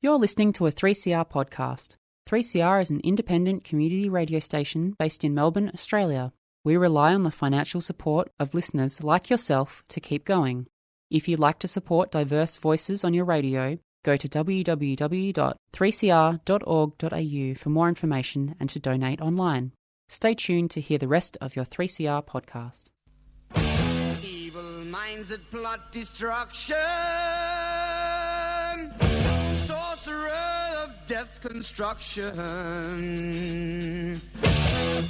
You're listening to a 3CR podcast. 3CR is an independent community radio station based in Melbourne, Australia. We rely on the financial support of listeners like yourself to keep going. If you'd like to support diverse voices on your radio, go to www.3cr.org.au for more information and to donate online. Stay tuned to hear the rest of your 3CR podcast. Evil minds that plot destruction, sorcerer of death's construction,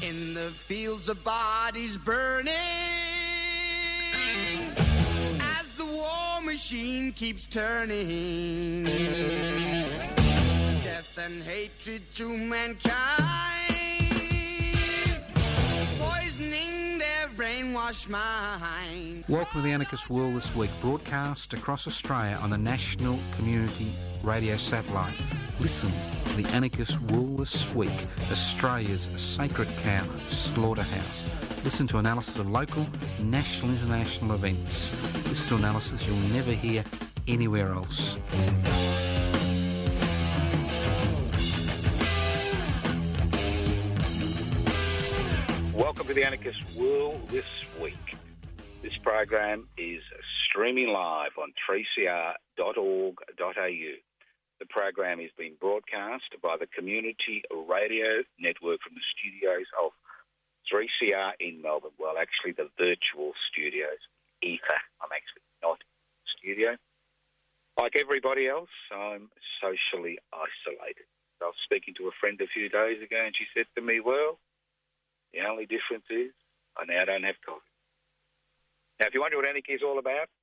in the fields of bodies burning, as the war machine keeps turning, death and hatred to mankind, poisoning their brainwashed mind. Welcome to the Anarchist World This Week, broadcast across Australia on the National Community Radio Satellite. Listen to the Anarchist World This Week, Australia's sacred cow slaughterhouse. Listen to analysis of local, national, international events. Listen to analysis you'll never hear anywhere else. Welcome to the Anarchist World This Week. This program is streaming live on 3cr.org.au. The program is being broadcast by the Community Radio Network from the studios of 3CR in Melbourne. Well, actually the virtual studios, ether. I'm actually not in the studio. Like everybody else, I'm socially isolated. I was speaking to a friend a few days ago and she said to me, well, the only difference is I now don't have COVID. Now, if you wonder what anarchy is all about,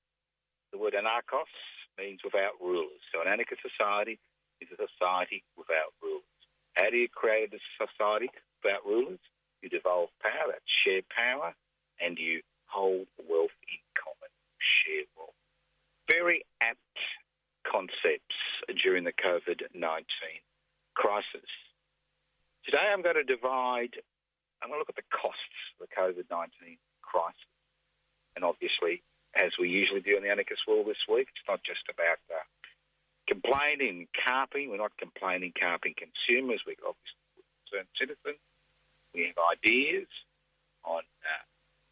the word anarchos means without rulers. So an anarchist society is a society without rulers. How do you create a society without rulers? You devolve power, that's shared power, and you hold wealth in common, share wealth. Very apt concepts during the COVID-19 crisis. Today I'm going to look at the costs of the COVID-19 crisis. And obviously, as we usually do in the Anarchist World This Week, it's not just about complaining, carping. We're not complaining, carping consumers. We're obviously concerned citizens. We have ideas on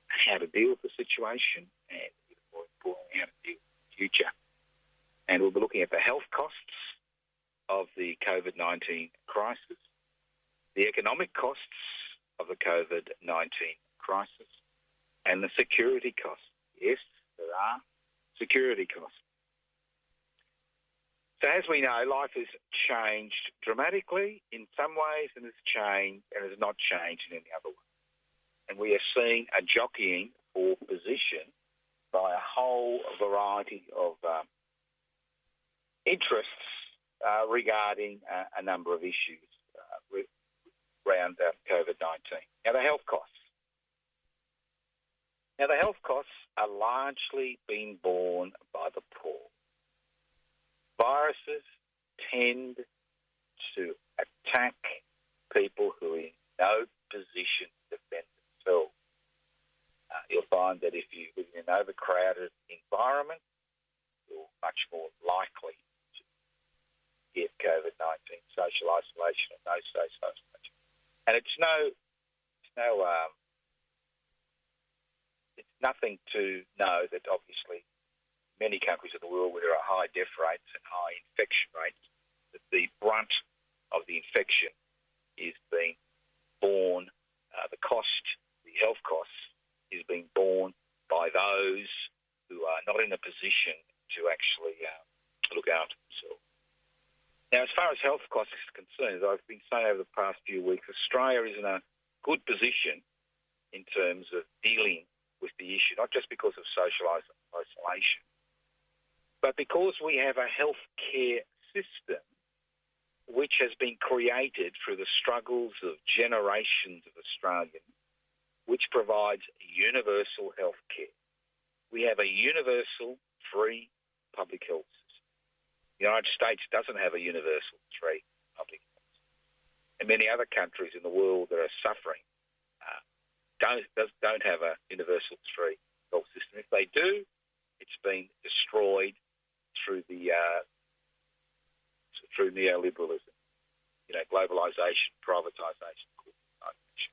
how to deal with the situation and, more importantly, how to deal with the future. And we'll be looking at the health costs of the COVID-19 crisis, the economic costs of the COVID-19 crisis, and the security costs. Yes, there are security costs. So as we know, life has changed dramatically in some ways and has changed and has not changed in any other way. And we are seeing a jockeying for position by a whole variety of interests regarding a number of issues around COVID-19. Now, the health costs. Now, the health costs are largely being borne by the poor. Viruses tend to attack people who are in no position to defend themselves. You'll find that if you live in an overcrowded environment, you're much more likely to get COVID-19, social isolation, or no social isolation. And it's nothing to know that obviously many countries of the world where there are high death rates and high infection rates, that the brunt of the infection is being borne, the health costs is being borne by those who are not in a position to actually look after themselves. Now, as far as health costs is concerned, as I've been saying over the past few weeks, Australia is in a good position in terms of dealing with the issue, not just because of social isolation, but because we have a healthcare system which has been created through the struggles of generations of Australians, which provides universal healthcare. We have a universal, free public health system. The United States doesn't have a universal, free public health system. And many other countries in the world that are suffering don't have a universal, free health system. If they do, it's been destroyed through the through neoliberalism, globalisation, privatisation, corporatisation,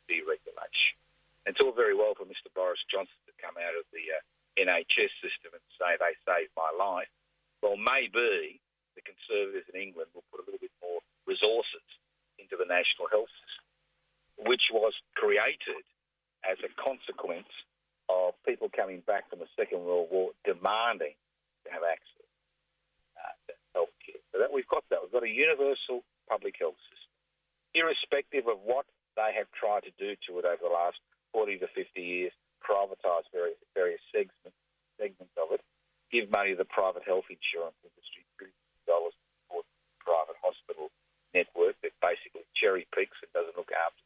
deregulation. And it's all very well for Mr Boris Johnson to come out of the NHS system and say they saved my life. Well, maybe the Conservatives in England will put a little bit more resources into the National Health System, which was created as a consequence of people coming back from the Second World War demanding to have access to health care. So that we've got that. We've got a universal public health system, irrespective of what they have tried to do to it over the last 40 to 50 years, privatise various segments of it, give money to the private health insurance industry, $billions for the private hospital network that basically cherry picks and doesn't look after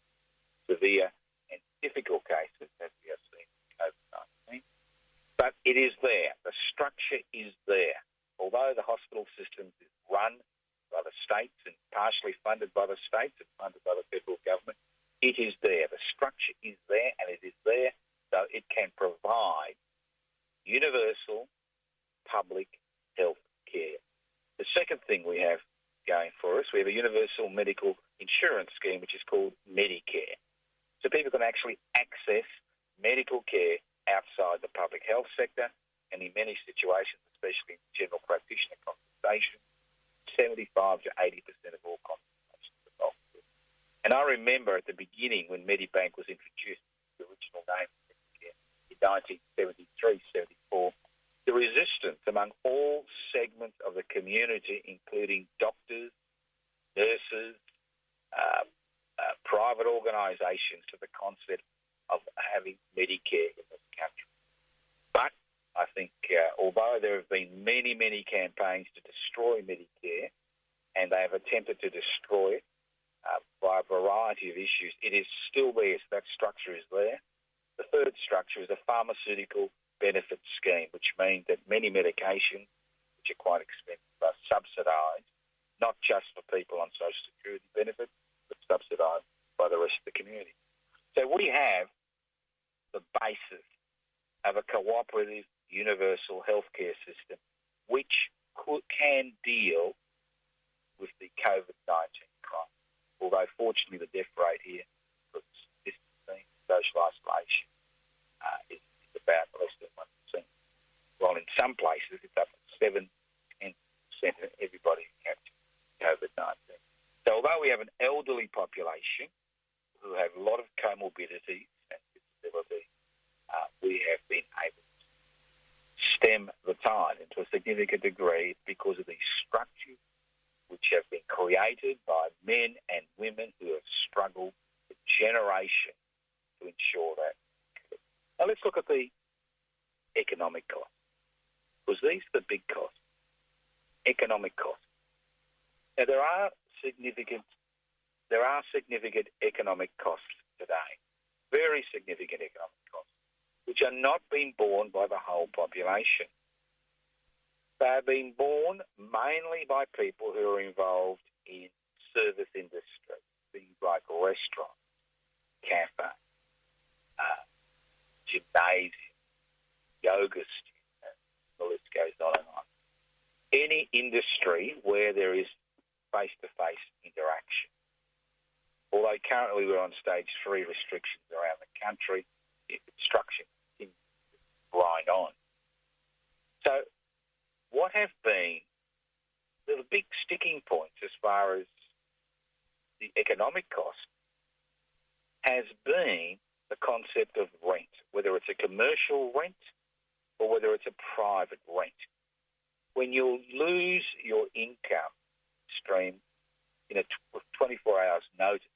severe and difficult cases, as we have seen in COVID-19. But it is there. The structure is there. Although the hospital system is run by the states and partially funded by the states and funded by the federal government, it is there. The structure is there, and it is there so it can provide universal public health care. The second thing we have going for us, we have a universal medical insurance scheme which is called Medicare. So people can actually access medical care outside the public health sector, and in many situations, especially in general practitioner consultation, 75 to 80% of all consultations are doctors. And I remember at the beginning when Medibank was introduced, the original name in 1973, 74, the resistance among all segments of the community, including doctors, nurses, private organisations, to the concept of having Medicare in this country. But I think although there have been many, many campaigns to destroy Medicare, and they have attempted to destroy it by a variety of issues, it is still there. So that structure is there. The third structure is a pharmaceutical benefit scheme, which means that many medications, which are quite expensive, are subsidised, not just for people on social security benefits, but subsidised by the rest of the community. So we have the basis of a cooperative universal healthcare system which can deal with the COVID-19 crisis. Although fortunately the death rate here, because distancing, social isolation, is about less than 1%. While in some places it's up to 7-10% of everybody captured COVID-19. So although we have an elderly population who have a lot of comorbidities and disability, we have been able to stem the tide into a significant degree because of these structures which have been created by men and women who have struggled for generations to ensure that. Now let's look at the economic costs, because these are the big costs, economic costs. Now there are significant economic costs today, very significant economic costs, which are not being borne by the whole population. They are being borne mainly by people who are involved in service industry, things like restaurants, cafes, gymnasium, yoga studios, the list goes on and on. Any industry where there is face-to-face interaction. Although currently we're on stage 3 restrictions around the country, the construction continues to grind on. So what have been the big sticking points as far as the economic cost has been the concept of rent, whether it's a commercial rent or whether it's a private rent. When you lose your income stream with 24 hours notice,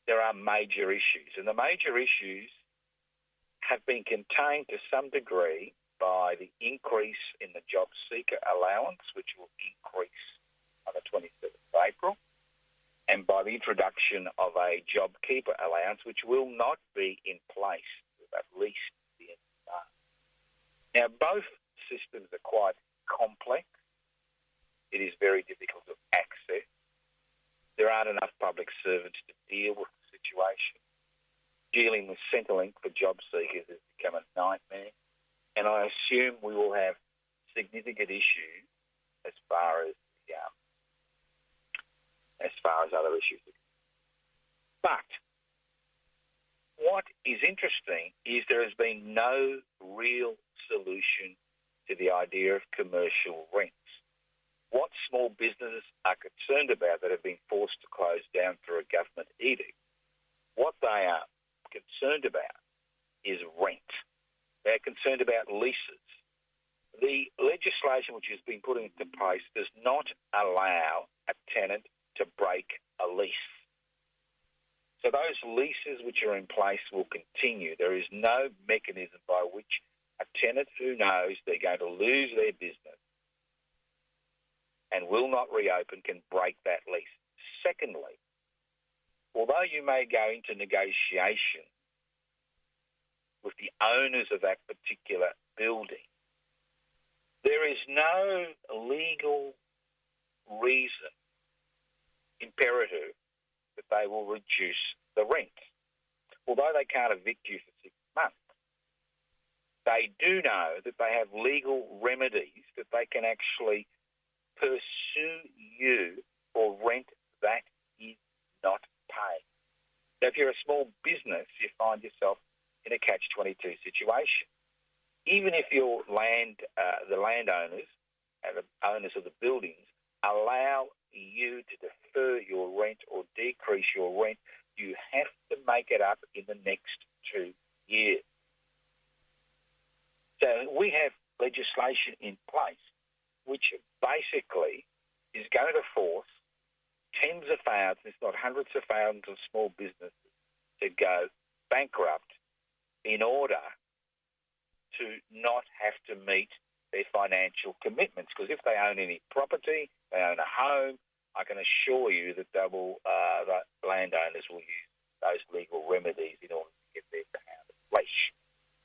there are major issues. And the major issues have been contained to some degree by the increase in the job seeker allowance, which will increase on the 27th of April, and by the introduction of a job keeper allowance, which will not be in place at least the end of March. Now, both systems are quite complex. It is very difficult to access. There aren't enough public servants to deal with the situation. Dealing with Centrelink for job seekers has become a nightmare. And I assume we will have significant issues as far as far as other issues. But what is interesting is there has been no real solution to the idea of commercial rents. What small businesses are concerned about that have been forced to close down through a government edict, what they are concerned about is rent. They're concerned about leases. The legislation which has been put into place does not allow a tenant to break a lease. So those leases which are in place will continue. There is no mechanism by which a tenant who knows they're going to lose their business and will not reopen can break that lease. Secondly, although you may go into negotiation with the owners of that particular building, there is no legal reason, imperative, that they will reduce the rent. Although they can't evict you for 6 months, they do know that they have legal remedies that they can actually pursue you for rent that is not paid. So if you're a small business, you find yourself in a catch-22 situation. Even if your the landowners and the owners of the buildings allow you to defer your rent or decrease your rent, you have to make it up in the next 2 years. So we have legislation in place which basically is going to force tens of thousands, if not hundreds of thousands of small businesses to go bankrupt in order to not have to meet their financial commitments. Because if they own any property, they own a home, I can assure you that the landowners will use those legal remedies in order to get their pound of flesh.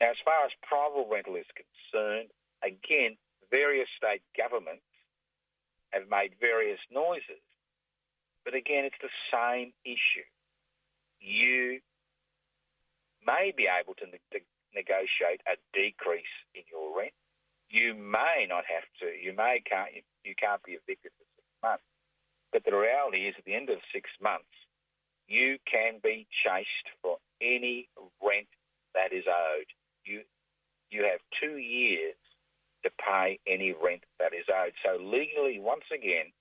Now, as far as private rental is concerned, again, various state governments have made various noises. But again, it's the same issue. You may be able to negotiate a decrease in your rent. You may not have to. You can't be evicted for 6 months. But the reality is, at the end of 6 months, you can be chased for any rent that is owed. You have 2 years to pay any rent that is owed. So legally, once again,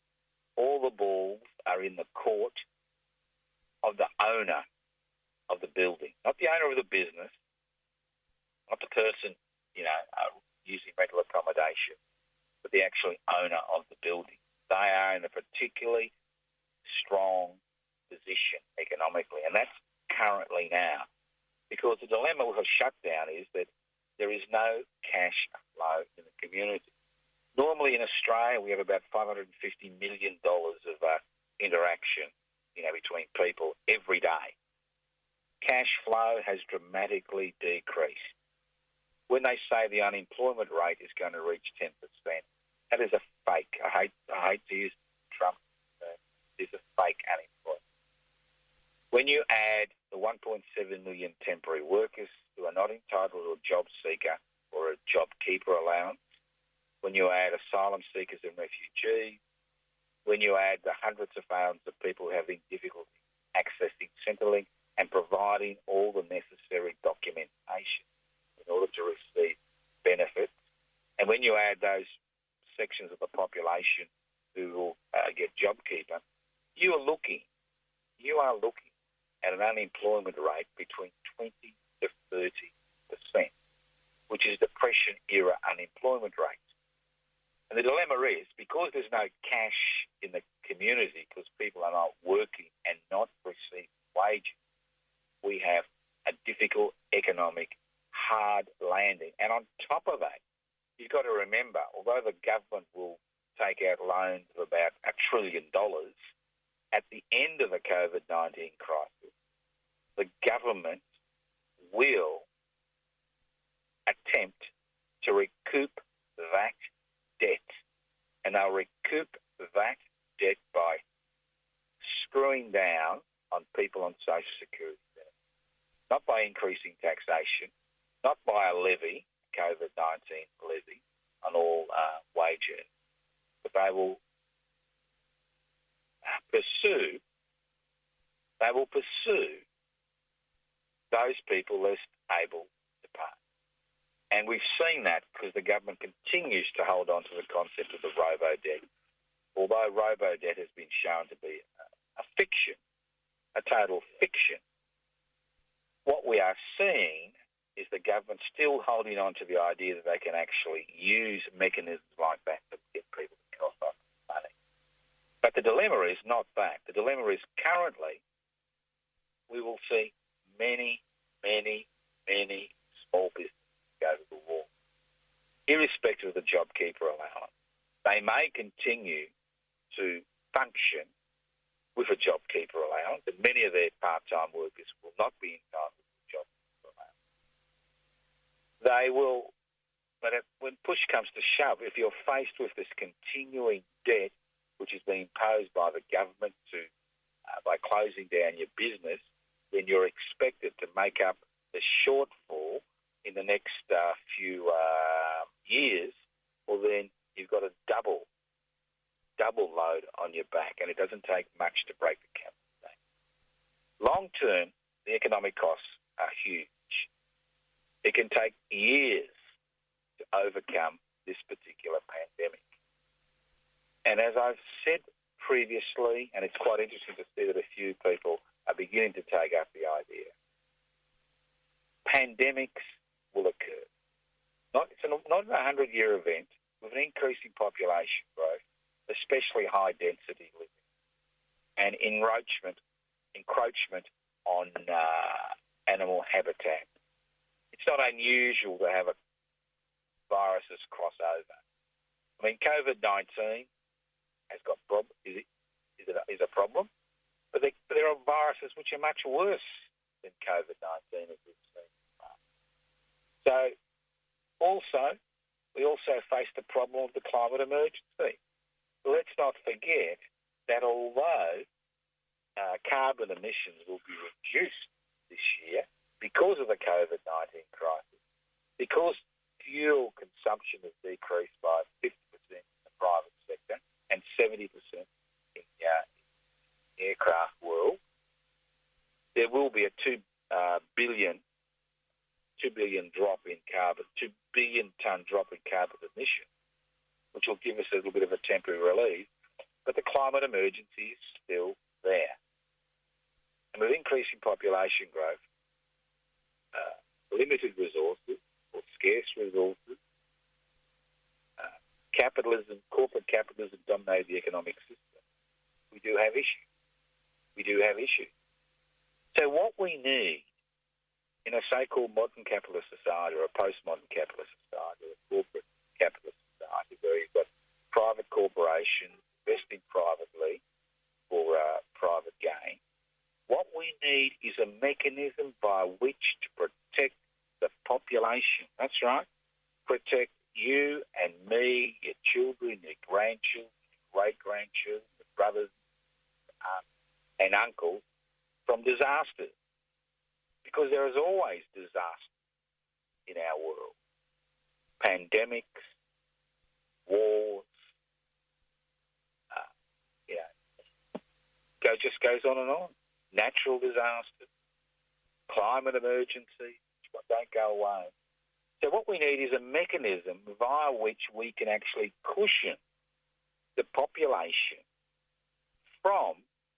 all the balls are in the court of the owner of the building, not the owner of the business, not the person, using rental accommodation, but the actual owner of the building. They are in a particularly strong position economically, and that's currently now. Because the dilemma with a shutdown is that there is no cash flow in the community. Normally in Australia, we have about $550 million of interaction, between people every day. Cash flow has dramatically decreased. When they say the unemployment rate is going to reach 10%, that is a fake. I hate to use Trump. It's a fake unemployment. When you add the 1.7 million temporary workers who are not entitled to a job seeker or a job keeper allowance, when you add asylum seekers and refugees, when you add the hundreds of thousands of people having difficulty accessing Centrelink and providing all the necessary documentation in order to receive benefits, and when you add those sections of the population who will get JobKeeper, you are looking at an unemployment rate between 20 to 30%, which is Depression-era unemployment rate. And the dilemma is, because there's no cash in the community, because people are not working and not receiving wages, we have a difficult economic hard landing. And on top of that, you've got to remember, although the government will take out loans of about $1 trillion, at the end of the COVID-19 crisis, the government will attempt to recoup that debt. And they'll recoup that debt by screwing down on people on Social Security benefits, not by increasing taxation, not by a levy, COVID-19 levy on all wage earners, but they will pursue They will pursue those people less able to pay. And we've seen that because the government continues to hold on to the concept of the robo-debt. Although robo-debt has been shown to be a fiction, a total fiction, what we are seeing is the government still holding on to the idea that they can actually use mechanisms like that to get people to cough up money. But the dilemma is not that. The dilemma is currently we will see many, many, many small businesses go to the wall, irrespective of the JobKeeper allowance. They may continue to function with a JobKeeper allowance, and many of their part-time workers will not be entitled to a JobKeeper allowance. They will, but when push comes to shove, if you're faced with this continuing debt, which is being imposed by the government by closing down your business, then you're expected to make up the shortfall in the next few years, well then you've got a double load on your back, and it doesn't take much to break the camel's back. Long term, the economic costs are huge. It can take years to overcome this particular pandemic. And as I've said previously, and it's quite interesting to see that a few people are beginning to take up the idea, pandemics will occur. It's not a 100-year event with an increasing population growth, especially high-density living, and encroachment on animal habitat. It's not unusual to have viruses cross over. I mean, COVID-19 has got is a problem, but there are viruses which are much worse than COVID-19, as we've seen. So, we also face the problem of the climate emergency. Let's not forget that although carbon emissions will be reduced this year because of the COVID-19 crisis, because fuel consumption has decreased by 50% in the private sector and 70% in the aircraft world, there will be a 2 billion drop in carbon, 2 billion tonne drop in carbon emissions, which will give us a little bit of a temporary relief. But the climate emergency is still there. And with increasing population growth, limited resources or scarce resources, corporate capitalism dominates the economic system. We do have issues. So what we need in a so-called modern capitalist society or a postmodern capitalist society or a corporate capitalist society where you've got private corporations investing privately for private gain, what we need is a mechanism by which to protect the population. That's right. Protect you and me, your children, your grandchildren, your great-grandchildren, your brothers and uncles from disasters. Because there is always disaster in our world. Pandemics, wars, just goes on and on. Natural disasters, climate emergencies, don't go away. So what we need is a mechanism via which we can actually cushion the population from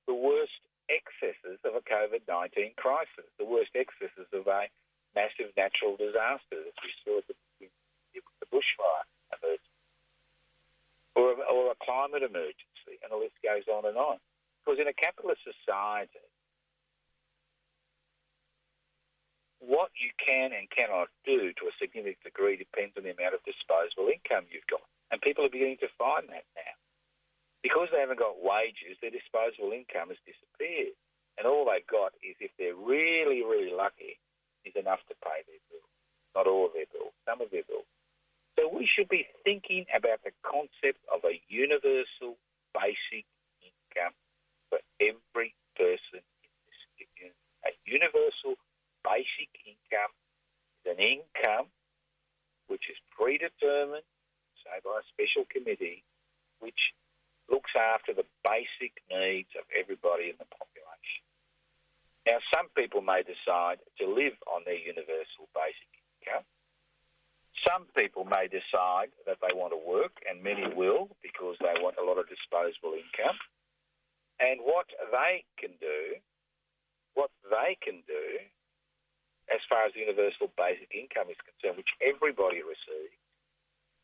the worst excesses of a COVID-19 crisis, the worst excesses of a massive natural disaster, as we saw with the bushfire emergency, or a climate emergency, and the list goes on and on. Because in a capitalist society, what you can and cannot do to a significant degree depends on the amount of disposable income you've got. And people are beginning to find that now. Because they haven't got wages, their disposable income has disappeared. And all they've got is, if they're really, really lucky, is enough to pay their bills. Not all of their bills, some of their bills. So we should be thinking about the concept of a universal basic income for every person in this community. A universal basic income is an income which is predetermined, say by a special committee, which looks after the basic needs of everybody in the population. Now, some people may decide to live on their universal basic income. Some people may decide that they want to work, and many will because they want a lot of disposable income. And what they can do, as far as universal basic income is concerned, which everybody receives,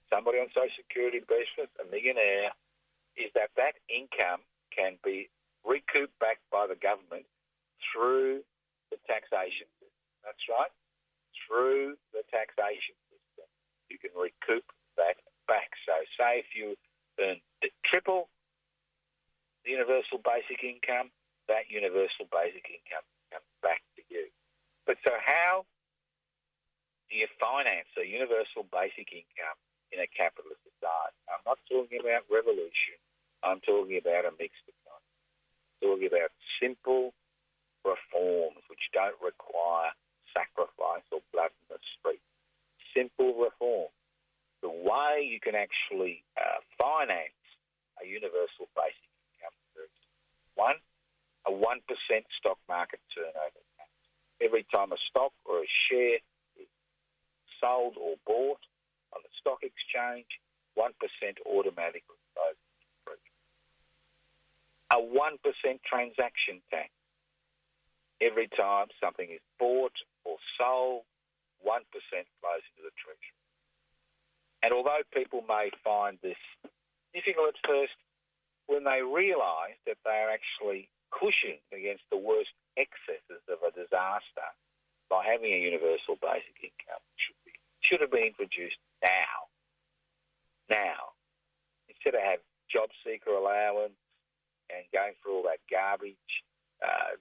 somebody on Social Security benefits, a millionaire, is that income can be recouped back by the government through the taxation system. That's right, through the taxation system. You can recoup that back. So say if you earn triple the universal basic income, that universal basic income comes back to you. But so how do you finance a universal basic income in a capitalist society? I'm not talking about revolution. I'm talking about a mixed economy. I'm talking about simple reforms which don't require sacrifice or blood in the street. Simple reforms. The way you can actually finance a universal basic income is one, a 1% stock market turnover tax. Every time a stock or a share is sold or bought on the stock exchange, 1% automatically goes through. A 1% transaction tax. Every time something is bought or sold, 1% flows into the treasury. And although people may find this difficult at first, when they realise that they are actually cushioned against the worst excesses of a disaster by having a universal basic income, should have been introduced now. Instead of have job seeker allowance and going through all that garbage,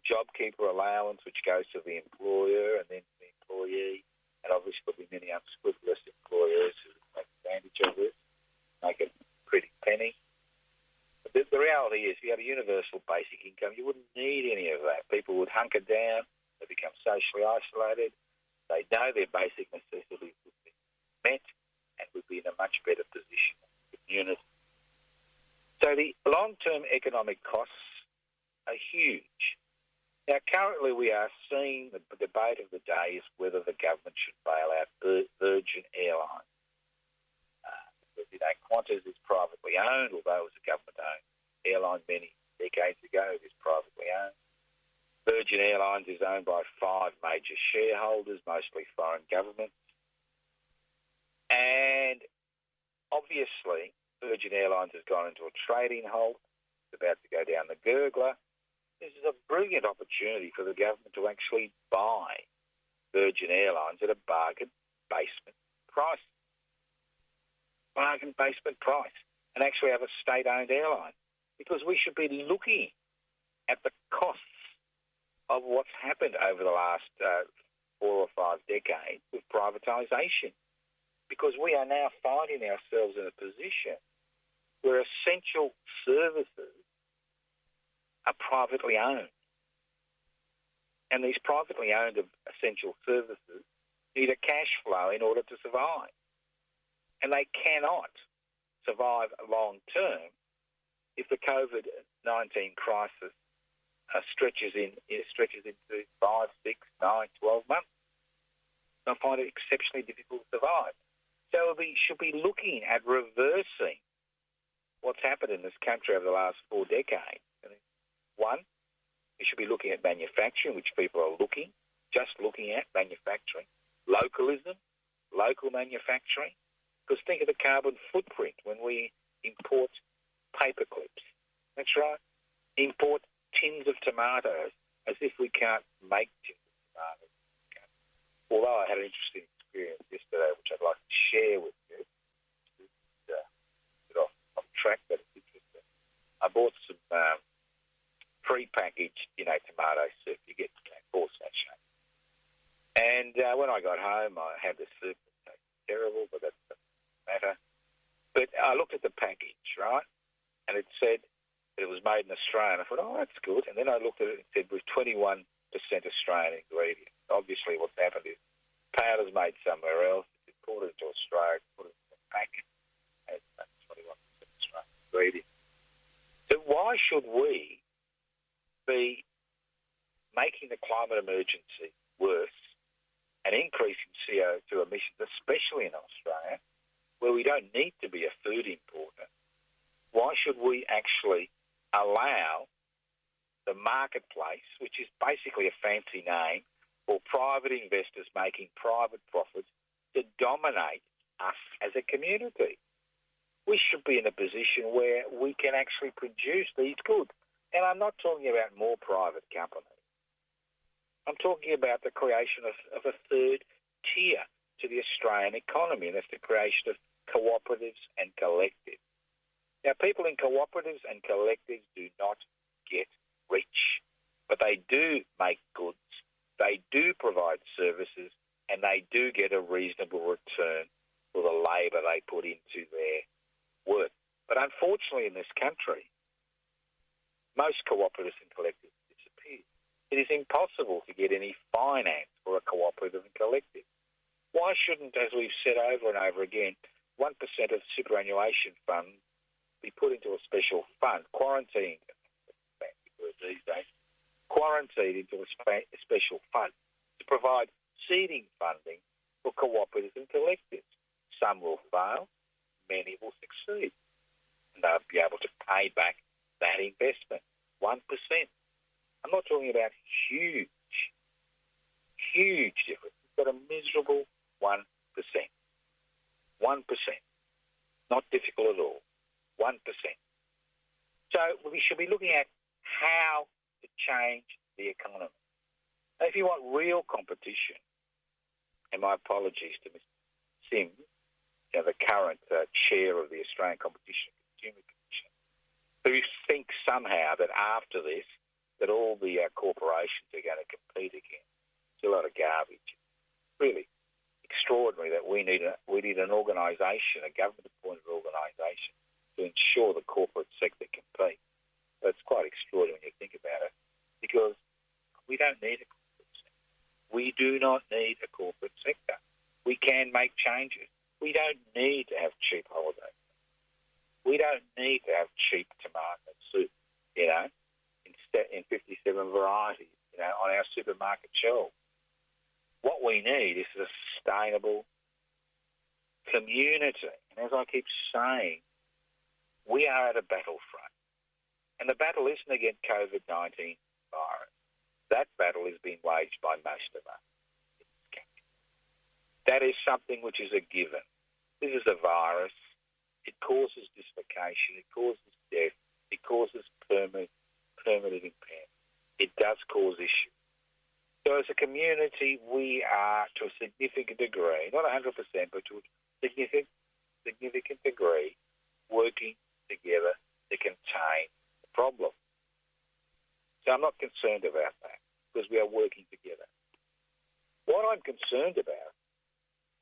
JobKeeper allowance, which goes to the employer and then to the employee, and obviously there'll be many unscrupulous employers who take advantage of this, make a pretty penny. But the reality is, if you had a universal basic income, you wouldn't need any of that. People would hunker down, they become socially isolated, they know their basic necessities would be met and would be in a much better position in the community. So the long-term economic costs are huge. Now, currently we are seeing the debate of the day is whether the government should bail out Virgin Airlines. Qantas is privately owned, although it was a government-owned airline many decades ago. It is privately owned. Virgin Airlines is owned by 5 major shareholders, mostly foreign governments. And obviously, Virgin Airlines has gone into a trading halt. It's about to go down the gurgler. This is a brilliant opportunity for the government to actually buy Virgin Airlines at a bargain basement price. And actually have a state-owned airline. Because we should be looking at the costs of what's happened over the last 4 or 5 decades with privatisation. Because we are now finding ourselves in a position where essential services are privately owned. And these privately owned essential services need a cash flow in order to survive. And they cannot survive long term if the COVID-19 crisis stretches into 5, 6, 9, 12 months. They'll find it exceptionally difficult to survive. So we should be looking at reversing what's happened in this country over the last 4 decades. One, we should be looking at manufacturing, which people are just looking at manufacturing. Localism, local manufacturing. Because think of the carbon footprint when we import paper clips. That's right. Import tins of tomatoes as if we can't make tins of tomatoes. Although I had an interesting experience yesterday, which I'd like to share with you. Bit off track, but it's interesting. I bought some pre-packaged, tomato soup. You get 4 sachets. And when I got home, I had the soup. It tasted terrible, but that doesn't matter. But I looked at the package, right? And it said it was made in Australia. And I thought, oh, that's good. And then I looked at it and it said with 21% Australian ingredients. Obviously what's happened is powder's made somewhere else. It's imported into Australia, put it in the packet, and it's 21% Australian ingredients. So why should we be making the climate emergency worse and increasing CO2 emissions, especially in Australia, where we don't need to be a food importer, why should we actually allow the marketplace, which is basically a fancy name for private investors making private profits, to dominate us as a community? We should be in a position where we can actually produce these goods. And I'm not talking about more private companies. I'm talking about the creation of a third tier to the Australian economy, and that's the creation of cooperatives and collectives. Now, people in cooperatives and collectives do not get rich, but they do make goods, they do provide services, and they do get a reasonable return for the labour they put into their work. But unfortunately in this country, most cooperatives and collectives disappear. It is impossible to get any finance for a cooperative and collective. Why shouldn't, as we've said over and over again, 1% of superannuation funds be put into a special fund, quarantined these days, quarantined into a special fund to provide seeding funding for cooperatives and collectives? Some will fail, many will succeed, and they'll be able to pay back that investment, 1%. I'm not talking about huge difference, but a miserable 1%. 1%. Not difficult at all. 1%. So we should be looking at how to change the economy. Now, if you want real competition, and my apologies to Mr. Sims, the current chair of the Australian Competition and Consumer Commission, who thinks somehow that after this, that all the corporations are going to compete again. It's a lot of garbage. Really extraordinary that we need an organisation, a government-appointed organisation, to ensure the corporate sector competes. So it's quite extraordinary when you think about it, because we don't need a corporate sector. We do not need a corporate sector. We can make changes. We don't need to have cheap holidays. We don't need to have cheap tomato soup, in 57 varieties, on our supermarket shelves. What we need is a sustainable community. And as I keep saying, we are at a battlefront. And the battle isn't against COVID-19 virus. That battle is being waged by most of us. That is something which is a given. This is a virus. It causes dislocation. It causes death. It causes permanent impairment. It does cause issues. So as a community, we are, to a significant degree, not 100%, but to a significant degree, working together to contain the problem. So I'm not concerned about that, because we are working together. What I'm concerned about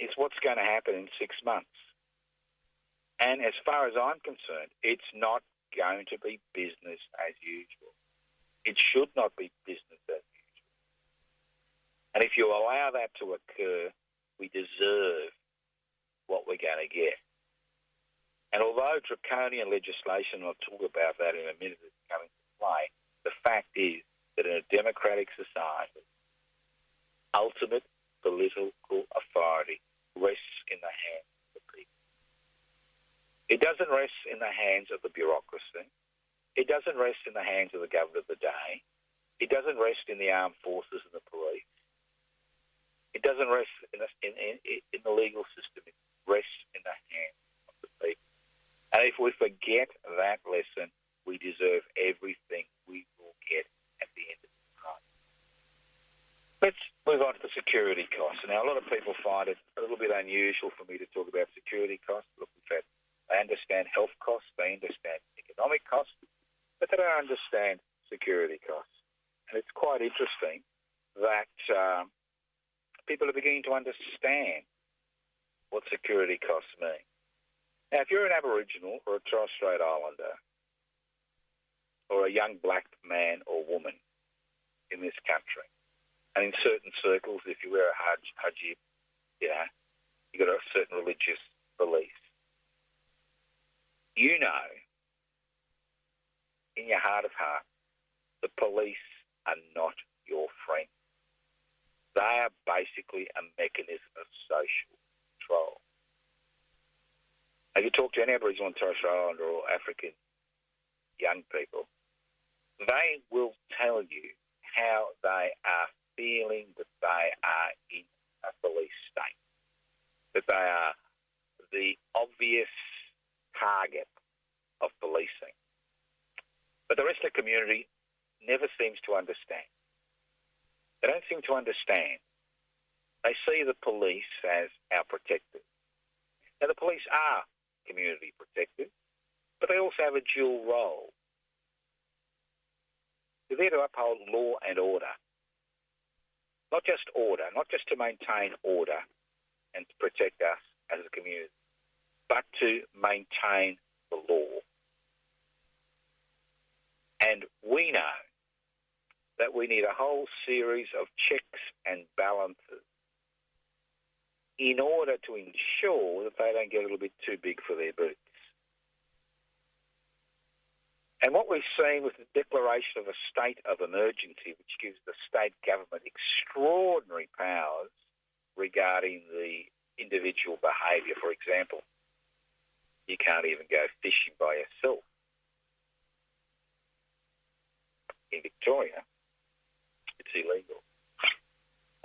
is what's going to happen in 6 months. And as far as I'm concerned, it's not going to be business as usual. It should not be business as usual. And if you allow that to occur, we deserve what we're going to get. And although draconian legislation, I'll talk about that in a minute, is coming to play, the fact is that in a democratic society, ultimate political authority rests in the hands of the people. It doesn't rest in the hands of the bureaucracy. It doesn't rest in the hands of the government of the day. It doesn't rest in the armed forces and the police. It doesn't rest in the legal system. It rests in the hands of the people. And if we forget that lesson, we deserve everything we will get at the end of the time. Let's move on to the security costs. Now, a lot of people find it a little bit unusual for me to talk about security costs. Look, they understand health costs, they understand economic costs, but they don't understand security costs. And it's quite interesting that people are beginning to understand what security costs mean. Now, if you're an Aboriginal or a Torres Strait Islander or a young black man or woman in this country, and in certain circles, if you wear a hijab, you've got a certain religious belief, you know, in your heart of hearts, the police are not your friends. They are basically a mechanism of social control. If you talk to any Aboriginal and Torres Strait Islander or African young people, they will tell you how they are feeling that they are in a police state, that they are the obvious target of policing. But the rest of the community never seems to understand. They don't seem to understand. They see the police as our protectors. Now, the police are community protectors, but they also have a dual role. They're there to uphold law and order. Not just order, not just to maintain order and to protect us as a community, but to maintain the law. And we know that we need a whole series of checks and balances in order to ensure that they don't get a little bit too big for their boots. And what we've seen with the declaration of a state of emergency, which gives the state government extraordinary powers regarding the individual behaviour. For example, you can't even go fishing by yourself. In Victoria, it's illegal.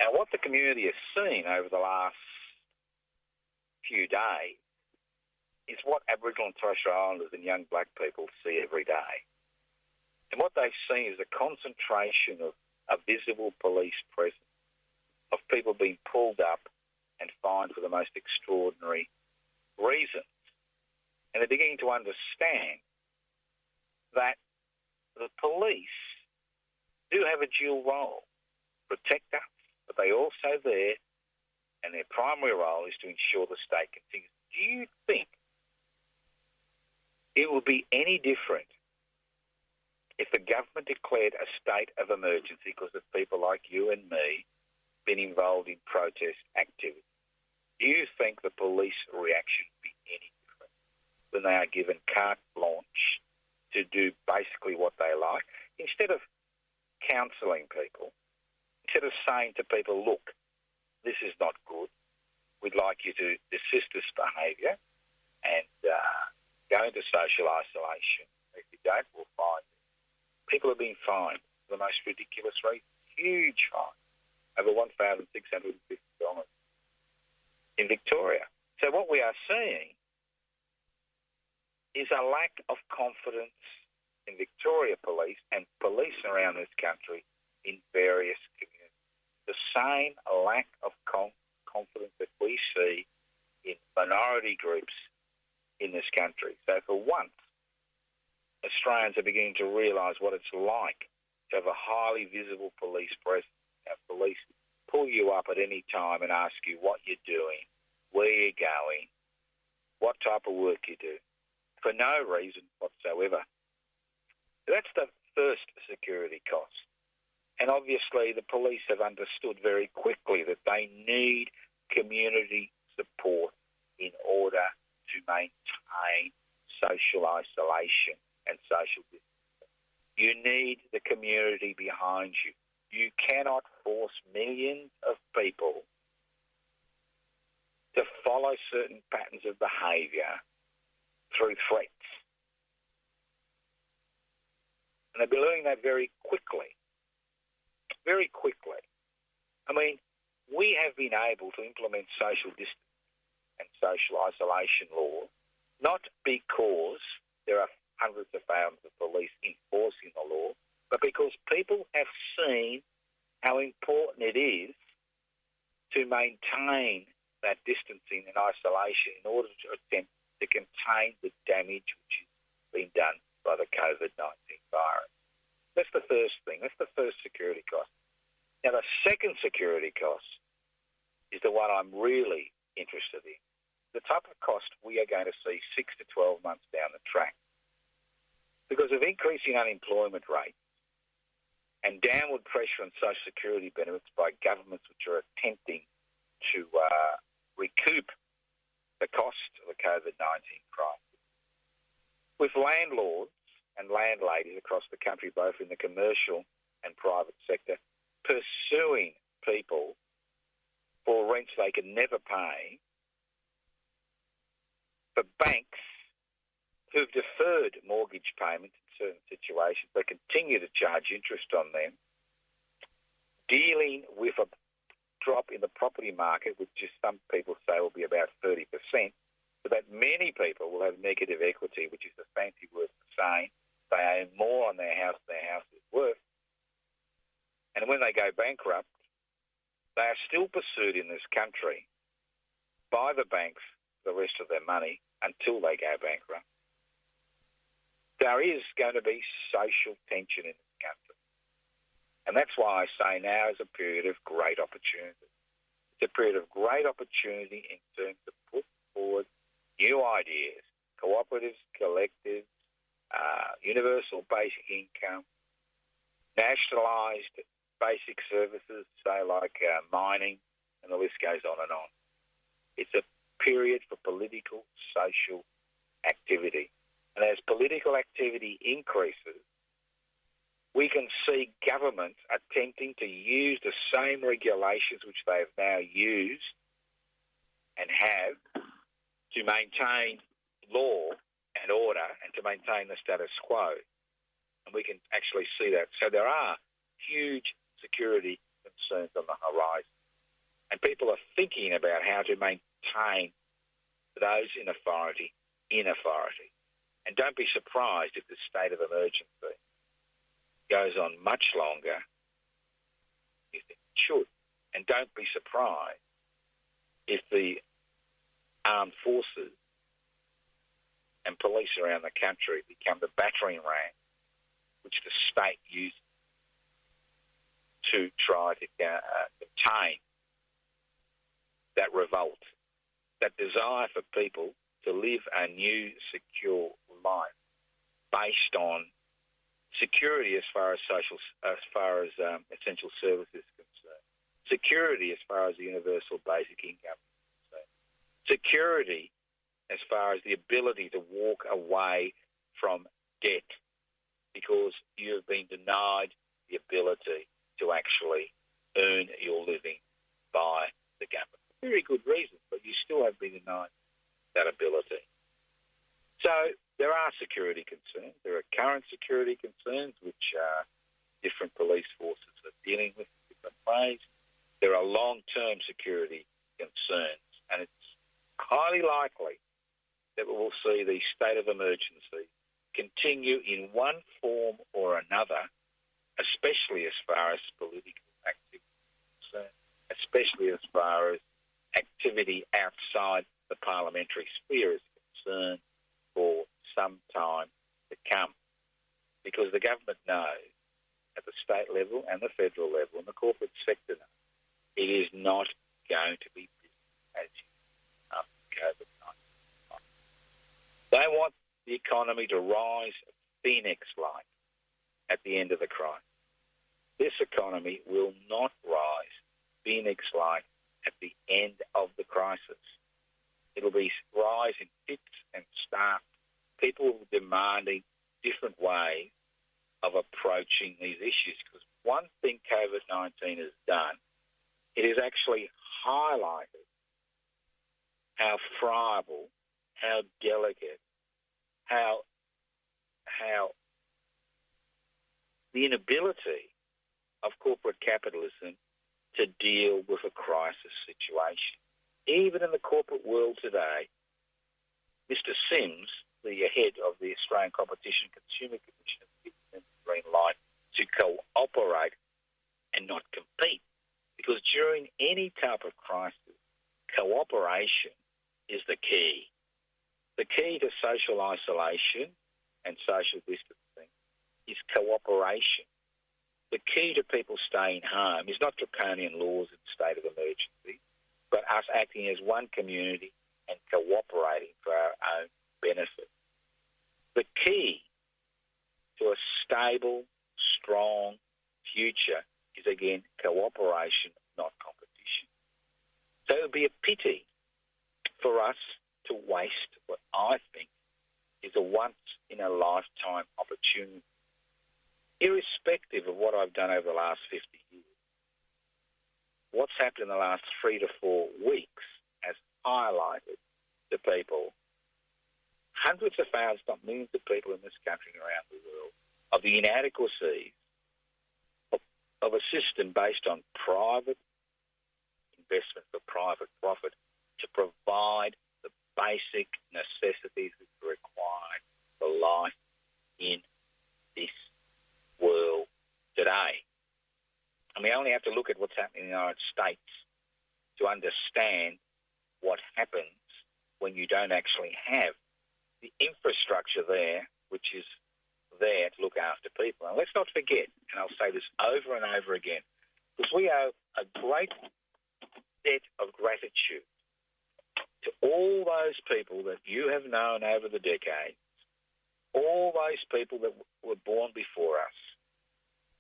And what the community has seen over the last few days is what Aboriginal and Torres Strait Islanders and young black people see every day. And what they've seen is a concentration of a visible police presence, of people being pulled up and fined for the most extraordinary reasons. And they're beginning to understand that the police do have a dual role, protect us, but they also there, and their primary role is to ensure the state continues. Do you think it would be any different if the government declared a state of emergency because of people like you and me being involved in protest activity? Do you think the police reaction would be any different when they are given carte blanche to do basically what they like? Instead of counselling people, instead of saying to people, look, this is not good, we'd like you to desist this behaviour and go into social isolation. If you don't, we'll fine you. People are being fined for the most ridiculous reasons. Huge fine, over $1,650 in Victoria. So what we are seeing is a lack of confidence in Victoria Police and police around this country in various communities. The same lack of confidence that we see in minority groups in this country. So for once, Australians are beginning to realise what it's like to have a highly visible police presence. Have police pull you up at any time and ask you what you're doing, where you're going, what type of work you do, for no reason whatsoever. That's the first security cost. And obviously the police have understood very quickly that they need community support in order to maintain social isolation and social distancing. You need the community behind you. You cannot force millions of people to follow certain patterns of behaviour through threats. And they're doing that very quickly. Very quickly. I mean, we have been able to implement social distance and social isolation laws, not because there are hundreds of thousands of police enforcing the law, but because people have seen how important it is to maintain that distancing and isolation in order to attempt to contain the damage which is being done by the COVID-19 virus. That's the first thing. That's the first security cost. Now, the second security cost is the one I'm really interested in. The type of cost we are going to see 6 to 12 months down the track. Because of increasing unemployment rates and downward pressure on social security benefits by governments which are attempting to recoup the cost of the COVID-19 crisis. With landlords and landladies across the country, both in the commercial and private sector, pursuing people for rents they can never pay, for banks who've deferred mortgage payments in certain situations, they continue to charge interest on them, dealing with a drop in the property market, which is some people say will be about 30%, so that many people will have negative equity, which is a fancy word for saying they own more on their house than their house is worth. And when they go bankrupt, they are still pursued in this country by the banks for the rest of their money until they go bankrupt. There is going to be social tension in this country. And that's why I say now is a period of great opportunity. It's a period of great opportunity in terms of put forward new ideas, cooperatives, collectives, universal basic income, nationalised basic services, say like mining, and the list goes on and on. It's a period for political, social activity. And as political activity increases, we can see governments attempting to use the same regulations which they have now used and have to maintain law and order and to maintain the status quo. And we can actually see that. So there are huge security concerns on the horizon. And people are thinking about how to maintain those in authority. And don't be surprised if the state of emergency goes on much longer. You think it should. And don't be surprised if the armed forces and police around the country become the battering ram which the state uses to try to contain that revolt, that desire for people to live a new, secure life based on security as far as essential services is concerned, security as far as the universal basic income is concerned, security as far as the ability to walk away from debt because you have been denied the ability to actually earn your living by the government. Very good reasons, but you still have been denied that ability. So there are security concerns. There are current security concerns which different police forces are dealing with in different ways. There are long-term security concerns, and it's highly likely that we will see the state of emergency continue in one form or another, especially as far as political activity is concerned, especially as far as activity outside the parliamentary sphere is concerned for some time to come. Because the government knows at the state level and the federal level and the corporate sector knows it is not going to be business as usual after COVID-19. They want the economy to rise phoenix-like at the end of the crisis. This economy will not rise phoenix-like at the end of the crisis. It'll be rise in fits and starts. People demanding different ways of approaching these issues. Because one thing COVID-19 has done, it has actually highlighted how friable, how delicate, how the inability of corporate capitalism to deal with a crisis situation. Even in the corporate world today, Mr. Sims, the head of the Australian Competition Consumer Commission, has given them the green light to cooperate and not compete. Because during any type of crisis, cooperation is the key. The key to social isolation and social distancing is cooperation. The key to people staying home is not draconian laws in state of emergency, but us acting as one community and cooperating for our own benefit. The key to a stable, strong future is, again, cooperation, not competition. So it would be a pity for us to waste what I think is a once-in-a-lifetime opportunity. Irrespective of what I've done over the last 50 years, what's happened in the last 3 to 4 weeks has highlighted to people, hundreds of thousands, not millions of people in this country and around the world, of the inadequacies of a system based on private investment for private profit to provide the basic necessities that are required for life in this world today. And we only have to look at what's happening in the United States to understand what happens when you don't actually have the infrastructure there, which is there to look after people. And let's not forget, and I'll say this over and over again, because we owe a great debt of gratitude to all those people that you have known over the decades, all those people that were born before us,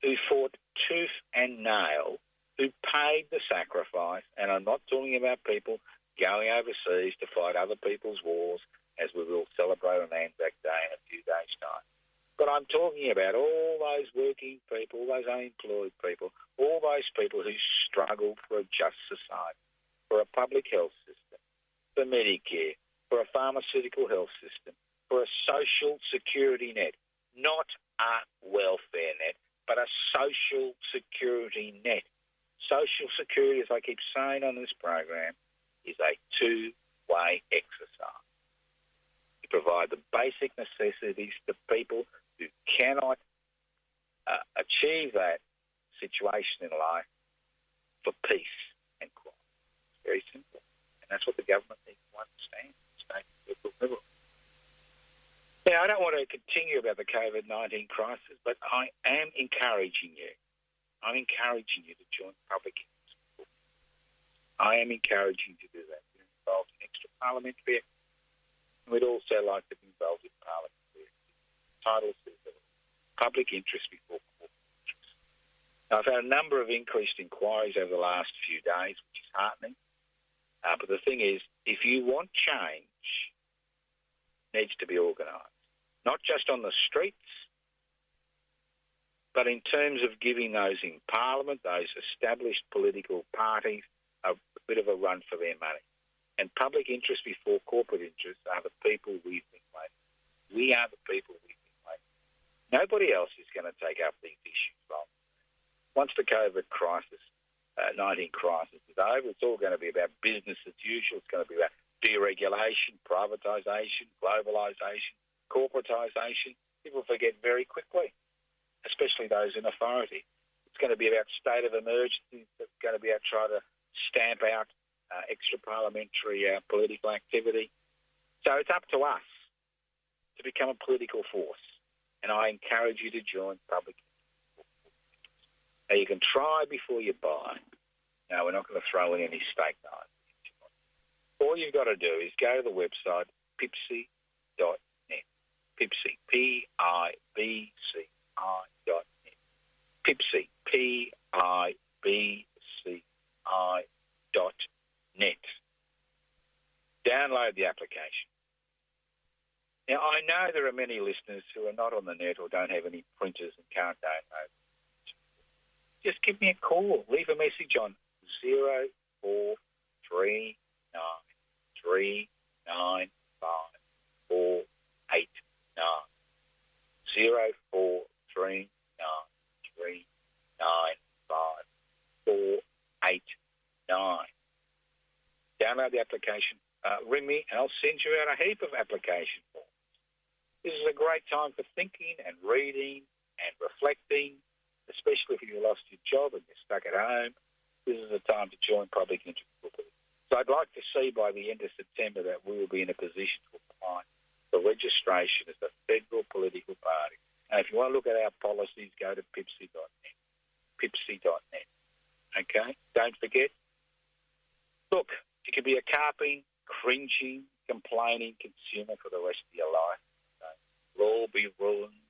who fought tooth and nail, who paid the sacrifice, and I'm not talking about people going overseas to fight other people's wars, as we will celebrate on Anzac Day in a few days' time. But I'm talking about all those working people, all those unemployed people, all those people who struggled for a just society, for a public health system, for Medicare, for a pharmaceutical health system, for a social security net, not a welfare net, but a social security net. Social security, as I keep saying on this program, is a two-way exercise. You provide the basic necessities to people who cannot achieve that situation in life for peace and quiet. It's very simple. And that's what the government needs to understand. Now, I don't want to continue about the COVID-19 crisis, but I am encouraging you. I'm encouraging you to join public interest. I am encouraging you to do that. You're involved in extra parliamentary activity. We'd also like to be involved in parliamentary activity. Title says that public interest before corporate interest. Now, I've had a number of increased inquiries over the last few days, which is heartening. But the thing is, if you want change, it needs to be organised. Not just on the streets, but in terms of giving those in Parliament, those established political parties, a bit of a run for their money. And public interest before corporate interest are the people we've been waiting. We are the people we've been waiting. Nobody else is going to take up these issues long. Once the COVID crisis, 19 crisis is over, it's all going to be about business as usual. It's going to be about deregulation, privatisation, globalisation, corporatisation. People forget very quickly, especially those in authority. It's going to be about state of emergency. It's going to be about trying to stamp out extra parliamentary political activity. So it's up to us to become a political force, and I encourage you to join public interest. Now, you can try before you buy. No, we're not going to throw in any stake knives. All you've got to do is go to the website pipsi.net. Pipsi, P-I-B-C-I.net. Pipsi, P-I-B-C-I.net. Download the application. Now, I know there are many listeners who are not on the net or don't have any printers and can't download. Just give me a call. Leave a message on 0439 395 489. 0439 395 489. Download the application. Ring me and I'll send you out a heap of application forms. This is a great time for thinking and reading and reflecting, especially if you lost your job and you're stuck at home. This is the time to join public interest. So I'd like to see by the end of September that we will be in a position to apply for registration as a federal political party. And if you want to look at our policies, go to pipsi.net. Pipsi.net. Okay? Don't forget. Look, you can be a carping, cringing, complaining consumer for the rest of your life. It'll all be ruined.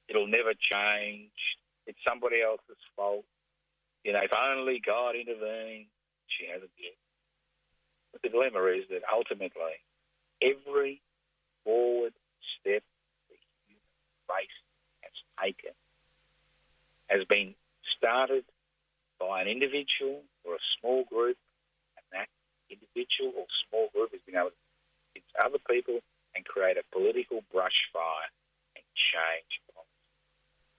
It'll never change. It's somebody else's fault. You know, if only God intervened. She hasn't yet. But the dilemma is that ultimately every forward step the human race has taken has been started by an individual or a small group, and that individual or small group has been able to convince other people and create a political brush fire and change policy.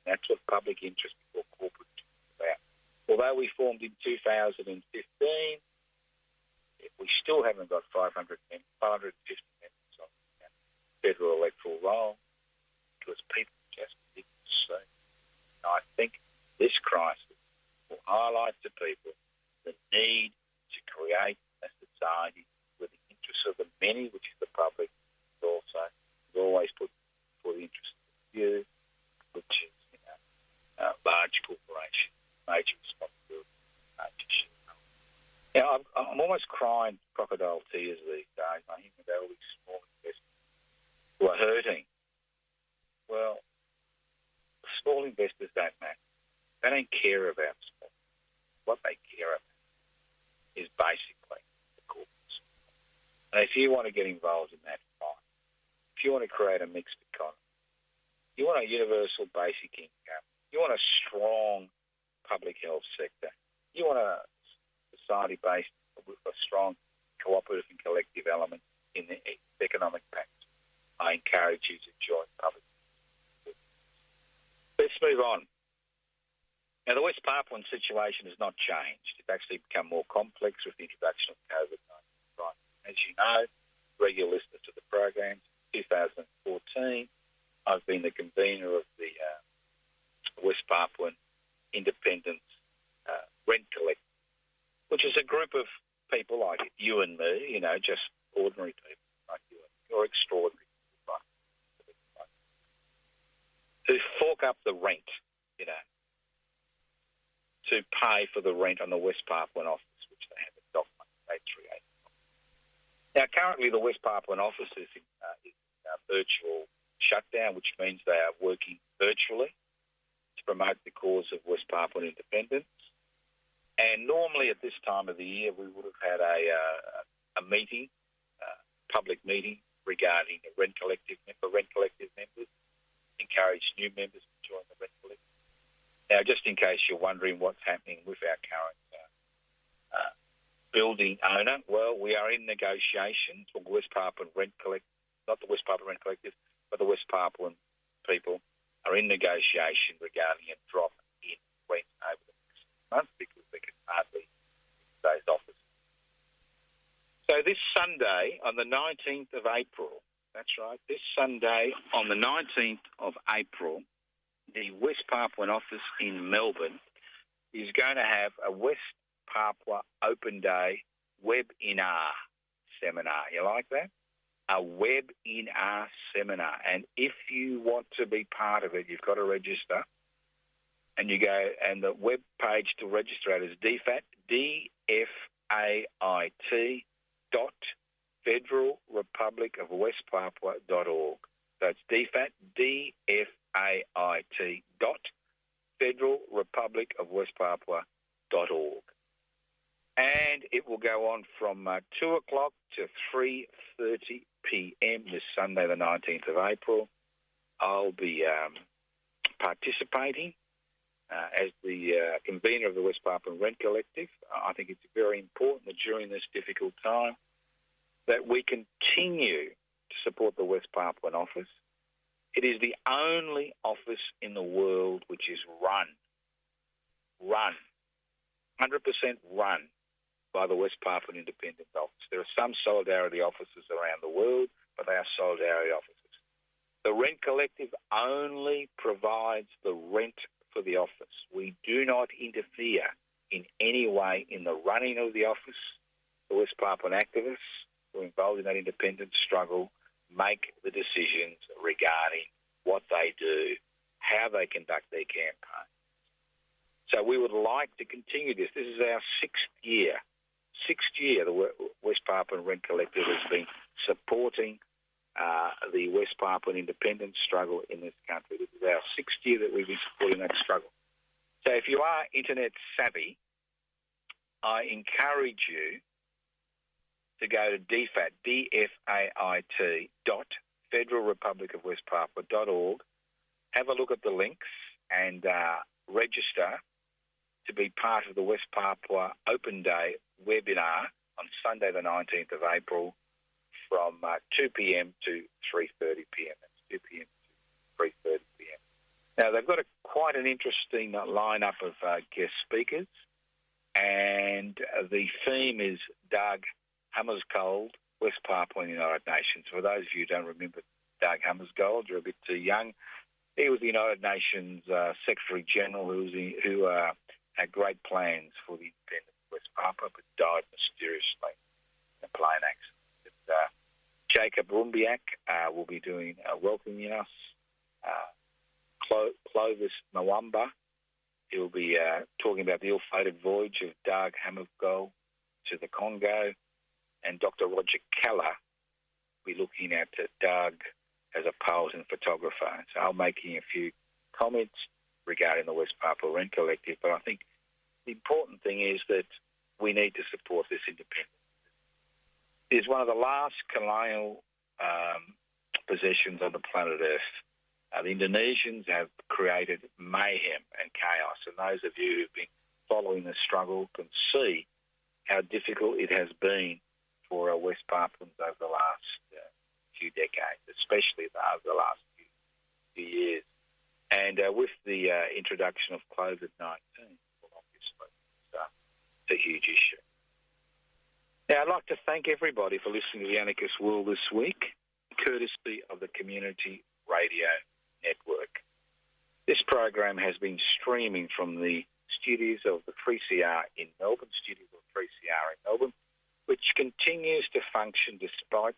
That's what public interest before corporate is about. Although we formed in 2015, we still haven't got 550 members on the federal electoral roll because people just didn't see. And I think this crisis will highlight to people the need to create a society where the interests of the many, which is the public, is also always put for the interest of the few, which is large corporations, major responsibility, major shareholders. Now, I'm almost crying crocodile tears these days. I think about all these small investors who are hurting. Well, small investors don't matter. They don't care about small. What they care about is basically the corporates. And if you want to get involved in that fight, if you want to create a mixed economy, you want a universal basic income, you want a strong public health sector, you want a society based with a strong cooperative and collective element in the economic pact, I encourage you to join public. Let's move on. Now, the West Papuan situation has not changed. It's actually become more complex with the introduction of COVID-19. As you know, regular listeners to the program, 2014, I've been the convener of the West Papuan Independence Rent Collective, which is a group of people like you and me, you know, just ordinary people like you and me, or extraordinary people like who fork up the rent, you know, to pay for the rent on the West Papuan office, which they have at document 838. Now, currently the West Papuan office is in virtual shutdown, which means they are working virtually to promote the cause of West Papuan independence. And normally at this time of the year, we would have had a meeting, public meeting regarding the rent collective members, encourage new members to join the rent collective. Now, just in case you're wondering what's happening with our current building owner, well, we are in negotiations with West Papuan Rent Collective, not the West Papuan Rent Collective, but the West Papuan people are in negotiation regarding a drop in rent over the next month because they can hardly use those offices. So this Sunday on the 19th of April, that's right, this Sunday on the 19th of April, the West Papuan office in Melbourne is going to have a West Papua Open Day webinar seminar. You like that? A webinar seminar. And if you want to be part of it, you've got to register. And you go, and the web page to register at is DFAIT.federalrepublicofwestpapua.org. So it's DFAIT.federalrepublicofwestpapua.org. And it will go on from 2 o'clock to 3:30 p.m. this Sunday, the 19th of April. I'll be participating as the convener of the West Papuan Rent Collective. I think it's very important that during this difficult time that we continue to support the West Papuan office. It is the only office in the world which is run, 100% run by the West Papuan Independent Office. There are some solidarity offices around the world, but they are solidarity offices. The Rent Collective only provides the rent for the office. We do not interfere in any way in the running of the office. The West Papuan activists who are involved in that independence struggle make the decisions regarding what they do, how they conduct their campaign. So we would like to continue this. This is our sixth year. The West Papuan Rent Collective has been supporting the West Papuan independence struggle in this country. This is our sixth year that we've been supporting that struggle. So if you are internet savvy, I encourage you to go to DFAIT.federalrepublicofwestpapua.org, have a look at the links and register to be part of the West Papua Open Day webinar on Sunday the 19th of April from 2 p.m. to 3:30 p.m. That's 2 p.m. to 3:30 p.m. Now, they've got quite an interesting lineup of guest speakers, and the theme is Dag Hammarskjöld, West Papua in the United Nations. For those of you who don't remember Dag Hammarskjöld, you're a bit too young. He was the United Nations Secretary General who had great plans for the independence of West Papua, but died mysteriously in a plane accident. Jacob Rumbiak will be doing welcoming us. Clovis Mwamba, he'll be talking about the ill-fated voyage of Dag Hammarskjöld to the Congo. And Dr. Roger Keller will be looking at Dag as a poet and photographer. So I'll make a few comments regarding the West Papua Rent Collective, but I think the important thing is that we need to support this independence. It is one of the last colonial possessions on the planet Earth. The Indonesians have created mayhem and chaos, and those of you who've been following the struggle can see how difficult it has been for West Papuans over the last few decades, especially over the last few years. And with the introduction of COVID-19, well, obviously, it's a huge issue. Now, I'd like to thank everybody for listening to the Anarchist World this week, courtesy of the Community Radio Network. This program has been streaming from the studios of the 3CR in Melbourne, which continues to function despite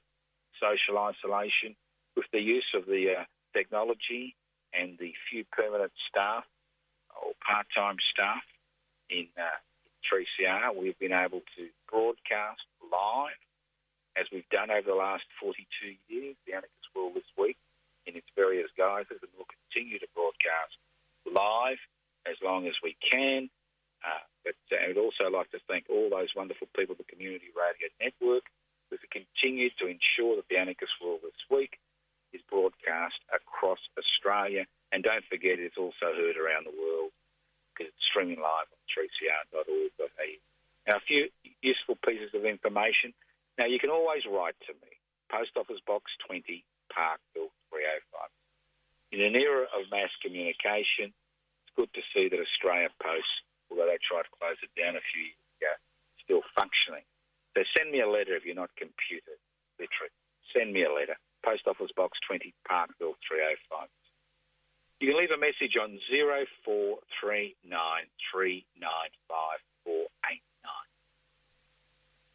social isolation with the use of the technology and the few permanent staff or part-time staff in 3CR. We've been able to broadcast live, as we've done over the last 42 years, the Anarchist World this week, in its various guises, and we'll continue to broadcast live as long as we can. But I'd also like to thank all those wonderful people at the Community Radio Network who have continued to ensure that the Anarchist World this week is broadcast across Australia. And don't forget, it's also heard around the world because it's streaming live on 3cr.org.au. Now, a few useful pieces of information. Now, you can always write to me, Post Office Box 20, Parkville 305. In an era of mass communication, it's good to see that Australia Post, although they tried to close it down a few years ago, still functioning. So send me a letter if you're not computer literate. Send me a letter. Post Office Box 20, Parkville 305. You can leave a message on 0439 395 489.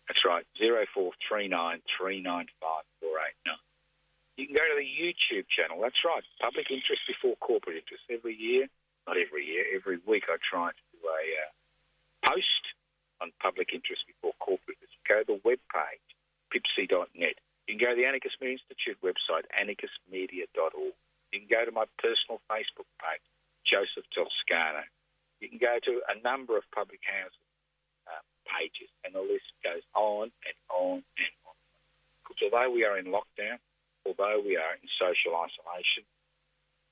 That's right, 0439 395 489. You can go to the YouTube channel. That's right, Public Interest Before Corporate Interest. Every week I try to do a post on Public Interest Before Corporate Interest. Go to the webpage, pipsy.net. You can go to the Anarchist Media Institute website, anarchistmedia.org. You can go to my personal Facebook page, Joseph Toscano. You can go to a number of public housing pages, and the list goes on and on and on. Because although we are in lockdown, although we are in social isolation,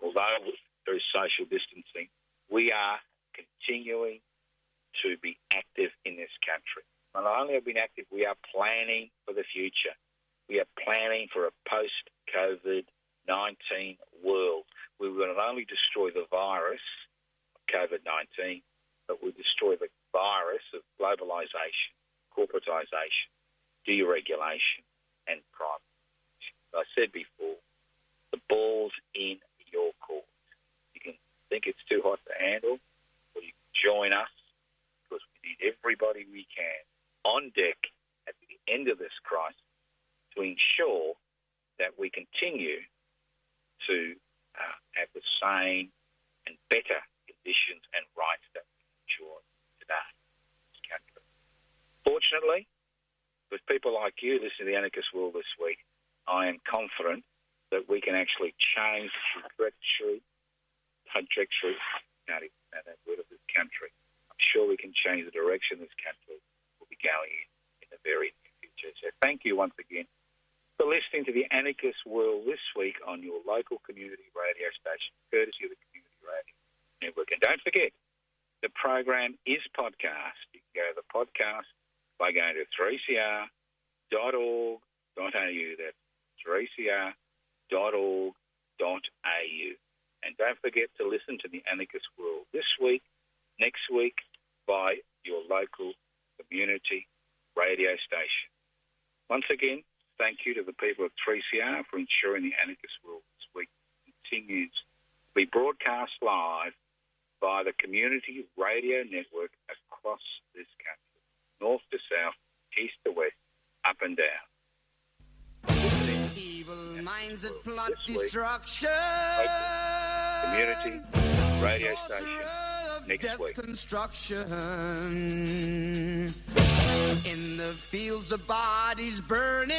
although there is social distancing, we are continuing to be active in this country. Not only have we been active, we are planning for the future. We are planning for a post-COVID-19 world. We will not only destroy the virus of COVID-19, but we'll destroy the virus of globalisation, corporatisation, deregulation, and privatisation. As I said before, the ball's in your court. You can think it's too hot to handle, or you can join us, because we need everybody we can on deck at the end of this crisis to ensure that we continue to have the same and better conditions and rights that we enjoy today in this country. Fortunately, with people like you listening to the Anarchist World this week, I am confident that we can actually change the trajectory, can't even know that word, of this country. I'm sure we can change the direction this country will be going in the very near future. So thank you once again for listening to the Anarchist World this week on your local community radio station, courtesy of the Community Radio Network. And don't forget, The program is podcast. You can go to the podcast by going to 3cr.org.au. That's 3cr.org.au. And don't forget to listen to the Anarchist World this week, next week, by your local community radio station. Once again, thank you to the people of 3CR for ensuring the Anarchist World this week continues to be broadcast live by the community radio network across this country, north to south, east to west, up and down. Evil minds that plot destruction. Community radio station next week. Construction. In the fields of bodies burning.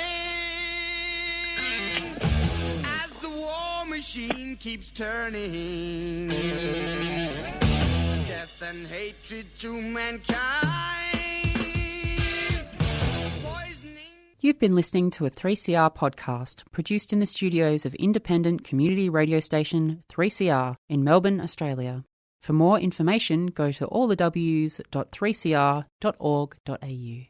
As the war machine keeps turning. Death and hatred to mankind. You've been listening to a 3CR podcast produced in the studios of independent community radio station 3CR in Melbourne, Australia. For more information, go to allthews.3cr.org.au.